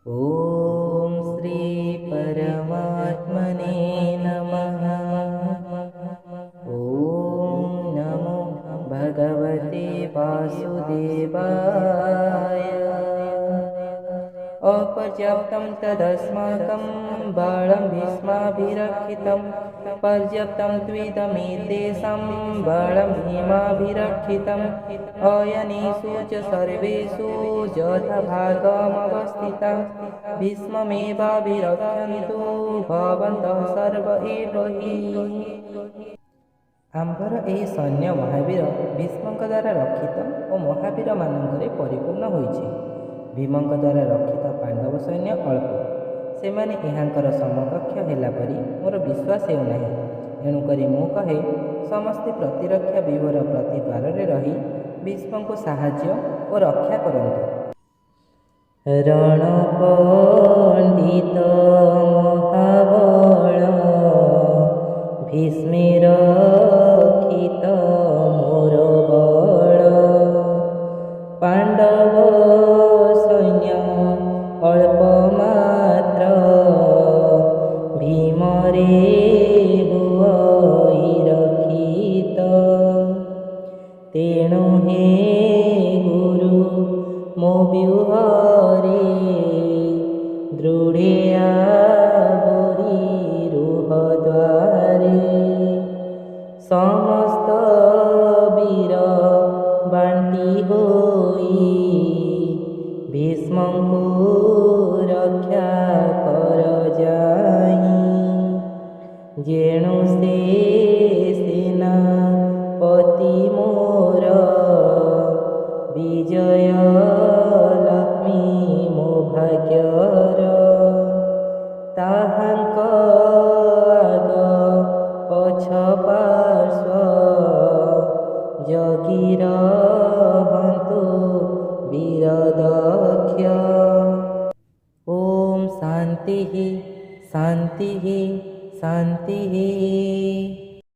ॐ श्री परमात्मने नमः। ॐ नमो भगवते वासुदेवाय। अपर्याप्तं तदस्माकं बालं भीष्माभिरक्षितं, पर्याप्तं त्विदमेतेषां बालं भीमाभिरक्षितम्। अयनेषु च सर्वेषु यथाभागमवस्थिता भीष्ममेवाभिरक्षन्तु भवन्तः सर्व एव हि। आम्भर ଏହି ସୈନ୍ୟ ମହାବୀର ଭୀଷ୍ମଙ୍କ ଦ୍ୱାରା ରକ୍ଷିତ ଓ ମହାବୀରମାନଙ୍କରେ ପରିପୂର୍ଣ୍ଣ ହୋଇଛି। ଭୀମଙ୍କ ଦ୍ୱାରା ରକ୍ଷିତ ପାଣ୍ଡବ ସୈନ୍ୟ ଅଳ୍ପ, ସେମାନେ ଏହାଙ୍କର ସମକକ୍ଷ ହେଲା ପରି ମୋର ବିଶ୍ୱାସ ହେଉନାହିଁ। ଏଣୁକରି ମୁଁ କହେ, ସମସ୍ତେ ପ୍ରତିରକ୍ଷା ବ୍ୟୂହର ପ୍ରତି ଦ୍ୱାରରେ ରହି ଭୀଷ୍ମଙ୍କୁ ସାହାଯ୍ୟ ଓ ରକ୍ଷା କରନ୍ତୁ। ରଣପଣ୍ଡିତ ମହାବଳ ଭୀଷ୍ମେ ରକ୍ଷିତ ମୋର ବଳ। ପାଣ୍ଡବ ସୈନ୍ୟ ଅଳ୍ପ ମାତ୍ର, ଭୀମରେ ହୁଅ ରକ୍ଷିତ। ତେଣୁ ହେ ଗୁରୁ ମୋ ବ୍ୟୂହରେ ଦୃଢ଼େ ଆବୋରି ରୁହ ଦ୍ୱାରେ। ସମସ୍ତ ବୀର ବାଣ୍ଟି ହୋଇ ଭୀଷ୍ମଙ୍କୁ ରକ୍ଷା କର ଯାଇ। ଯେଣୁ ସେ ସେନାପତି ମୋର ବିଜୟ ଲକ୍ଷ୍ମୀ ମୋ ଭାଗ୍ୟର। ତାହାଙ୍କ ଆଗ ପଛ ପାର୍ଶ୍ୱ ଜଗି ରହନ୍ତୁ ବୀର ଦକ୍ଷ। ଓମ୍ ଶାନ୍ତି ଶାନ୍ତି ଶାନ୍ତି।